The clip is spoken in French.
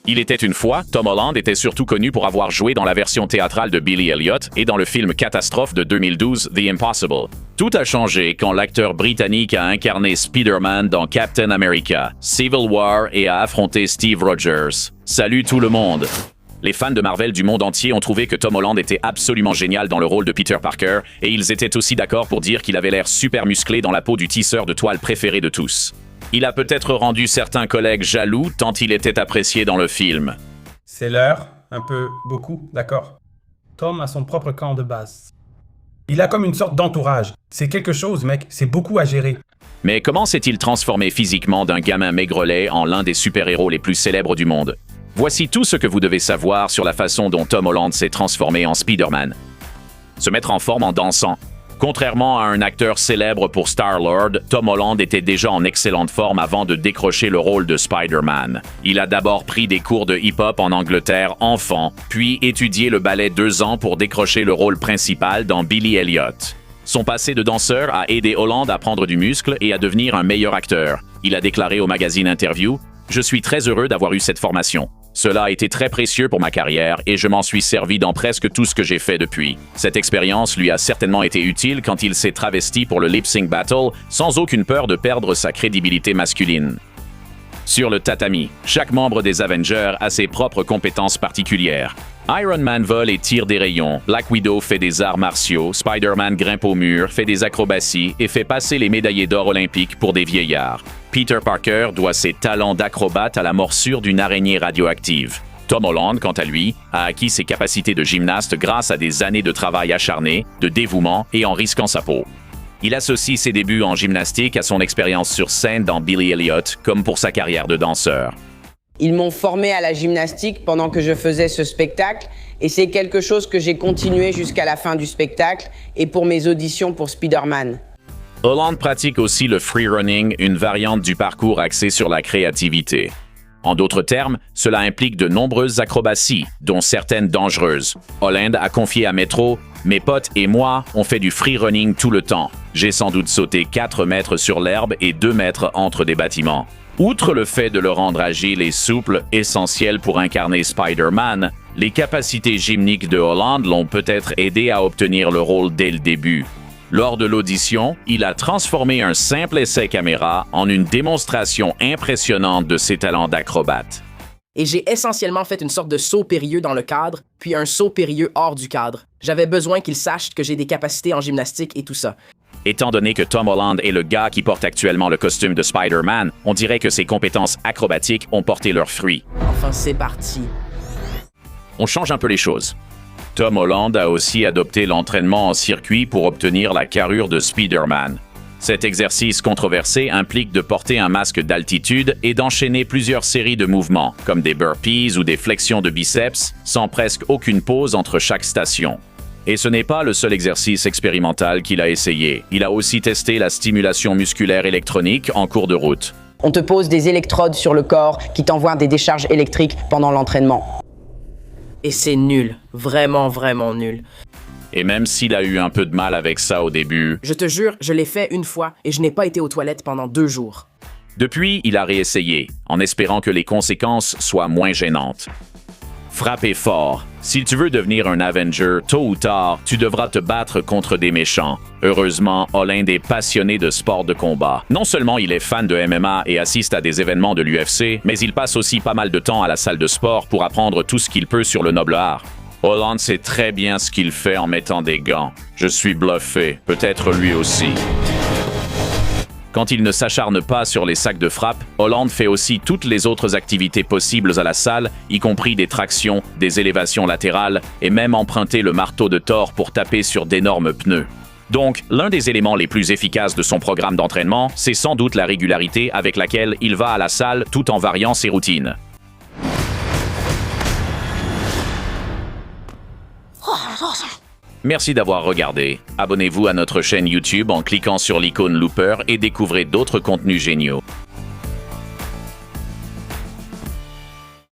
Il était une fois, Tom Holland était surtout connu pour avoir joué dans la version théâtrale de Billy Elliot et dans le film catastrophe de 2012 The Impossible. Tout a changé quand l'acteur britannique a incarné Spider-Man dans Captain America, Civil War et a affronté Steve Rogers. Salut tout le monde! Les fans de Marvel du monde entier ont trouvé que Tom Holland était absolument génial dans le rôle de Peter Parker et ils étaient aussi d'accord pour dire qu'il avait l'air super musclé dans la peau du tisseur de toile préféré de tous. Il a peut-être rendu certains collègues jaloux tant il était apprécié dans le film. C'est l'heure, un peu beaucoup, d'accord. Tom a son propre camp de base. Il a comme une sorte d'entourage. C'est quelque chose, mec, c'est beaucoup à gérer. Mais comment s'est-il transformé physiquement d'un gamin maigrelet en l'un des super-héros les plus célèbres du monde? Voici tout ce que vous devez savoir sur la façon dont Tom Holland s'est transformé en Spider-Man. Se mettre en forme en dansant. Contrairement à un acteur célèbre pour Star-Lord, Tom Holland était déjà en excellente forme avant de décrocher le rôle de Spider-Man. Il a d'abord pris des cours de hip-hop en Angleterre enfant, puis étudié le ballet 2 ans pour décrocher le rôle principal dans Billy Elliot. Son passé de danseur a aidé Holland à prendre du muscle et à devenir un meilleur acteur. Il a déclaré au magazine Interview « Je suis très heureux d'avoir eu cette formation. Cela a été très précieux pour ma carrière et je m'en suis servi dans presque tout ce que j'ai fait depuis. Cette expérience lui a certainement été utile quand il s'est travesti pour le Lip Sync Battle sans aucune peur de perdre sa crédibilité masculine. Sur le tatami, chaque membre des Avengers a ses propres compétences particulières. Iron Man vole et tire des rayons, Black Widow fait des arts martiaux, Spider-Man grimpe au mur, fait des acrobaties et fait passer les médaillés d'or olympiques pour des vieillards. Peter Parker doit ses talents d'acrobate à la morsure d'une araignée radioactive. Tom Holland, quant à lui, a acquis ses capacités de gymnaste grâce à des années de travail acharné, de dévouement et en risquant sa peau. Il associe ses débuts en gymnastique à son expérience sur scène dans Billy Elliot, comme pour sa carrière de danseur. Ils m'ont formé à la gymnastique pendant que je faisais ce spectacle et c'est quelque chose que j'ai continué jusqu'à la fin du spectacle et pour mes auditions pour Spider-Man. Holland pratique aussi le freerunning, une variante du parcours axée sur la créativité. En d'autres termes, cela implique de nombreuses acrobaties, dont certaines dangereuses. Holland a confié à Metro « Mes potes et moi, on fait du freerunning tout le temps. J'ai sans doute sauté 4 mètres sur l'herbe et 2 mètres entre des bâtiments. » Outre le fait de le rendre agile et souple, essentiel pour incarner Spider-Man, les capacités gymniques de Holland l'ont peut-être aidé à obtenir le rôle dès le début. Lors de l'audition, il a transformé un simple essai caméra en une démonstration impressionnante de ses talents d'acrobate. Et j'ai essentiellement fait une sorte de saut périlleux dans le cadre, puis un saut périlleux hors du cadre. J'avais besoin qu'il sache que j'ai des capacités en gymnastique et tout ça. Étant donné que Tom Holland est le gars qui porte actuellement le costume de Spider-Man, on dirait que ses compétences acrobatiques ont porté leurs fruits. Enfin, c'est parti. On change un peu les choses. Tom Holland a aussi adopté l'entraînement en circuit pour obtenir la carrure de Spider-Man. Cet exercice controversé implique de porter un masque d'altitude et d'enchaîner plusieurs séries de mouvements, comme des burpees ou des flexions de biceps, sans presque aucune pause entre chaque station. Et ce n'est pas le seul exercice expérimental qu'il a essayé. Il a aussi testé la stimulation musculaire électronique en cours de route. On te pose des électrodes sur le corps qui t'envoient des décharges électriques pendant l'entraînement. Et c'est nul. Vraiment, vraiment nul. Et même s'il a eu un peu de mal avec ça au début... Je te jure, je l'ai fait une fois et je n'ai pas été aux toilettes pendant 2 jours. Depuis, il a réessayé, en espérant que les conséquences soient moins gênantes. Frapper fort. Si tu veux devenir un Avenger, tôt ou tard, tu devras te battre contre des méchants. Heureusement, Holland est passionné de sport de combat. Non seulement il est fan de MMA et assiste à des événements de l'UFC, mais il passe aussi pas mal de temps à la salle de sport pour apprendre tout ce qu'il peut sur le noble art. Holland sait très bien ce qu'il fait en mettant des gants. Je suis bluffé, peut-être lui aussi. Quand il ne s'acharne pas sur les sacs de frappe, Holland fait aussi toutes les autres activités possibles à la salle, y compris des tractions, des élévations latérales et même emprunter le marteau de Thor pour taper sur d'énormes pneus. Donc, l'un des éléments les plus efficaces de son programme d'entraînement, c'est sans doute la régularité avec laquelle il va à la salle tout en variant ses routines. Merci d'avoir regardé. Abonnez-vous à notre chaîne YouTube en cliquant sur l'icône Looper et découvrez d'autres contenus géniaux.